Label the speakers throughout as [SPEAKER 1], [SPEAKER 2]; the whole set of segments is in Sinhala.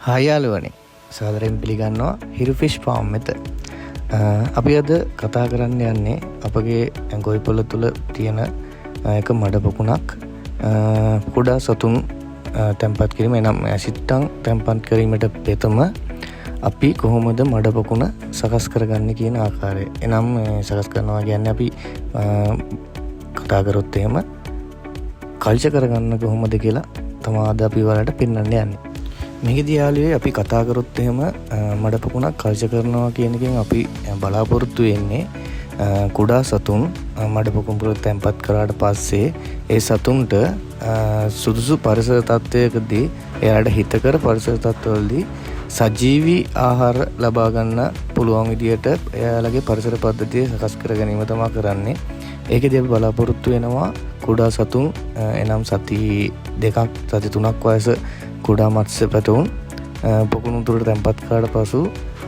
[SPEAKER 1] හායි යාළුවනේ, සාදරයෙන් පිළිගන්නවා හිරු ෆිෂ් ෆාම් වෙත. අපි අද කතා කරන්න යන්නේ අපගේ ගොවිපොළ තුල තියෙන එක මඩ පොකුණක් කුඩා සතුන් තැන්පත් කිරීම, එනම් ඇසිට්ටන් තැන්පත් කිරීමට පෙතම අපි කොහොමද මඩ පොකුණ සකස් කරගන්නේ කියන ආකාරය. එනම් සකස් කරනවා කියන්නේ අපි කතා කරොත් එහෙම කල්චර් කරගන්න කොහොමද කියලා තමයි අද අපි ඔයාලට පෙන්වන්න යන්නේ. මේකදී යාළුවෝ අපි කතා කරොත් එහෙම මඩ පොකුණක් කල්චර් කරනවා කියන එකෙන් අපි බලාපොරොත්තු වෙන්නේ කුඩා සතුන් මඩ පොකුණ තැන්පත් කරාට පස්සේ ඒ සතුන්ට සුදුසු පරිසර තත්ත්වයකදී එයාලට හිතකර පරිසර තත්ත්වවලදී සජීවී ආහාර ලබා ගන්න පුළුවන් විදියට එයාලගේ පරිසර පද්ධතිය සකස් කර ගැනීම තමයි කරන්නේ. ඒකදී අපි බලාපොරොත්තු වෙනවා කුඩා සතුන් එනම් සති 2ක් සති 3ක් වයස කුඩා මත්ස්‍ය පැටවුන් පොකුණු තුරට තැන්පත් කරාට පසු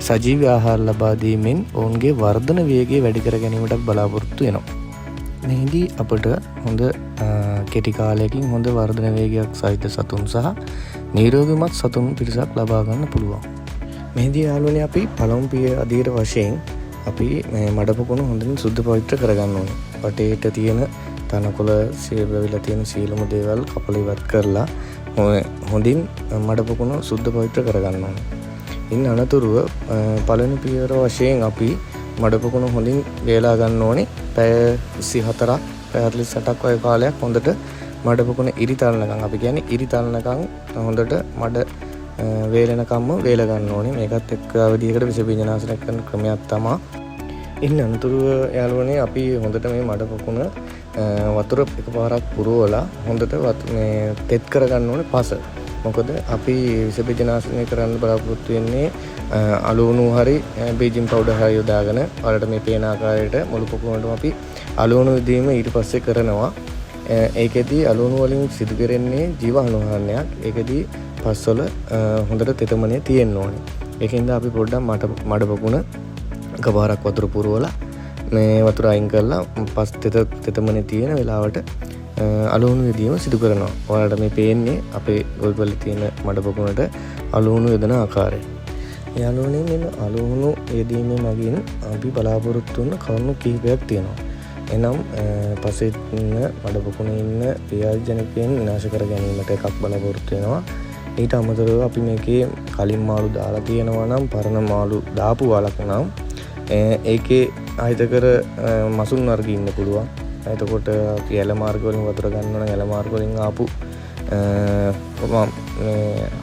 [SPEAKER 1] සජීවී ආහාර ලබා දීමෙන් ඔවුන්ගේ වර්ධන වේගය වැඩි කර ගැනීමට බලාපොරොත්තු වෙනවා. මෙහිදී අපට හොඳ කෙටි කාලයකින් හොඳ වර්ධන වේගයක් සහිත සතුන් සහ නිරෝගීමත් සතුන් පිරිසක් ලබා ගන්න පුළුවන්. මෙහිදී යාළුවනේ අපි පළමු පිය අධීර වශයෙන් අපි මේ මඩ පොකුණු හොඳින් සුද්ධ පවිත්‍ර කරගන්න ඕනේ. වටේට තියෙන තනකොළ සීබවිලා තියෙන සීලම දේවල් කපලා ඉවත් කරලා හොඳින් මඩ පොකුණු සුද්ධ පවිත්‍ර කරගන්න ඕනේ. ඉන් අනතුරුව පළවෙනි පියවර වශයෙන් අපි මඩ පොකුණු හොඳින් වේලා ගන්න ඕනේ. පැය 24ක් පැය 48ක් වගේ කාලයක් හොඳට මඩ පොකුණ ඉරි තලනකම්, අපි කියන්නේ ඉරි තලනකම් හොඳට මඩ වේලෙනකම්ම වේල ගන්න ඕනේ. මේකත් එක්ක අවධියකට විස බීජනාශනය කරන ක්‍රමයක් තමයි. ඉන් අනතුරුව යාළුවනේ අපි හොඳට මේ මඩ පොකුණ වතුර එකපාරක් පුරවලා හොඳට මේ තෙත් කරගන්න ඕනේ පස. මොකද අපි විස බීජනාශනය කරන්න බලාපොරොත්තු වෙන්නේ අලුණු හරි බීජින් පවුඩර් හරි යොදාගෙන වලට මේ පේන ආකාරයට මුළු පොකුණටම අපි අලුණු විදීම ඊට පස්සේ කරනවා. ඒකෙදී අලුණු වලින් සිදු කරන්නේ ජීවාණුහාරණයක්. ඒකෙදී පස්වල හොඳට තෙතමනේ තියෙන්න ඕනේ. ඒකින්ද අපි පොඩ්ඩක් මඩ පොකුණ එකපාරක් වතුර පුරවලා මේ වතුර අයින් කරලා පස් තෙතමනේ තියෙන වෙලාවට අලුණු විදීම සිදු කරනවා. ඔයාලට මේ පේන්නේ අපේ ගොවිපළේ තියෙන මඩ පොකුණට අලුණු යොදන ආකාරය. යාළුවනේ මෙන්න අලුණු යෙදීමේ මගින් අපි බලාපොරොත්තු වෙන කරුණු කිහිපයක් තියෙනවා. එනම් පසේ ඉන්න මඩ පොකුණේ ඉන්න පියාජනකයන් විනාශ කර ගැනීමට එකක් බලාපොරොත්තු වෙනවා. ඊට අමතරව අපි මේකේ කලින් මාළු දාලා තියෙනවා නම්, පරණ මාළු දාපු වලක් නම් ඒකේ අහිතකර මසුන් වර්ග ඉන්න පුළුවන්. එතකොට අපි ඇල මාර්ග වලින් වතුර ගන්නවා නම් ඇල මාර්ග වලින් ආපු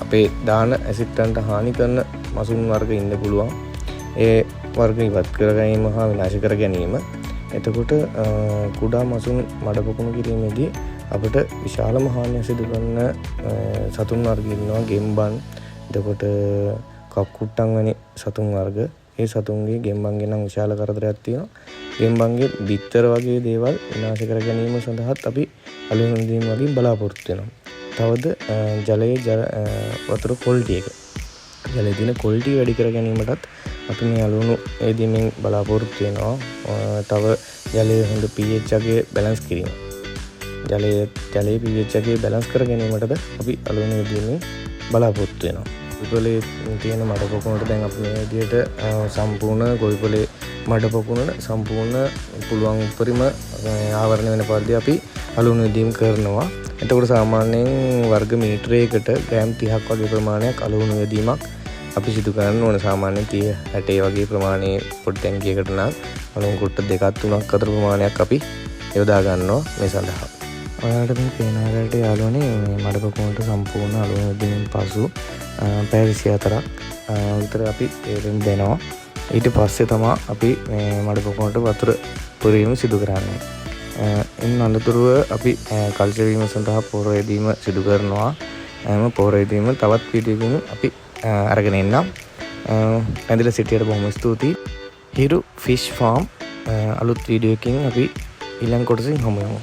[SPEAKER 1] අපේ දාන ඇසිට්ටන්ට හානි කරන මසුන් වර්ග ඉන්න පුළුවන්. ඒ වර්ග ඉවත් කර ගැනීම හා විනාශ කර ගැනීම. එතකොට කුඩා මසුන් මඩ පොකුණු කිරීමේදී අපිට විශාලම හානිය සිදු කරන සතුන් වර්ග ඉන්නවා. ගෙම්බන්, එතකොට කක්කුට්ටන් වැනි සතුන් වර්ග. ඒ සතුන්ගේ ගෙම්බන්ගේ නම් විශාල කරදරයක් තියෙනවා. ගෙම්බන්ගේ බිත්තර වගේ දේවල් විනාශ කර ගැනීම සඳහාත් අපි අලුණු දීම වලින් බලාපොරොත්තු වෙනවා. තවද ජලයේ වතුර ක්වොලිටි එක, ජලයේ තියෙන ක්වොලිටි වැඩි කර ගැනීමටත් අපි මේ අලුණු දීමෙන් බලාපොරොත්තු වෙනවා. තව ජලයේ හොඳ pH එකේ බැලන්ස් කිරීම, ජලයේ pH එකේ බැලන්ස් කර ගැනීමටද අපි අලුණු දීමෙන් බලාපොරොත්තු වෙනවා. ගොවිපළේ තියෙන මඩ පොකුණට දැන් අපි මේ විදිහට සම්පූර්ණ ගොවිපළේ මඩ පොකුණට සම්පූර්ණ පුළුවන් උපරිම ආවරණය වෙන පරිදි අපි අලුණු දීම් කරනවා. එතකොට සාමාන්‍යයෙන් වර්ග මීටරයකට ග්‍රෑම් 30ක් වගේ ප්‍රමාණයක් අලුණු දීමක් අපි සිදු කරන්න ඕන. සාමාන්‍යයෙන් 30 60 වගේ ප්‍රමාණයේ පොඩි ටැංකියකට නම් අලුණු කුට්ට 2ක් 3ක් අතර ප්‍රමාණයක් අපි යොදා ගන්නවා මේ සඳහා. ඔයාලට මේ පේන ආකාරයට යාළුවනේ මේ මඩ පොකුණට සම්පූර්ණ අලුණු දීමෙන් පසු පැය 24ක් විතර අපි තේරුම් දෙනවා. ඊට පස්සේ තමයි අපි මේ මඩ පොකුණට වතුර පුරීම සිදු කරන්නේ. ඉන් අනතුරුව අපි කල්චර් වීම සඳහා පොර යෙදීම සිදු කරනවා. පොර යෙදීම තවත් වීඩියෝකින් අපි අරගෙන එන්නම්. ඇඳලා සිටියට බොහොම ස්තුතියි. හිරු ෆිෂ් ෆාම් අලුත් වීඩියෝකින් අපි ඊළඟ කොටසින් හමු වෙමු.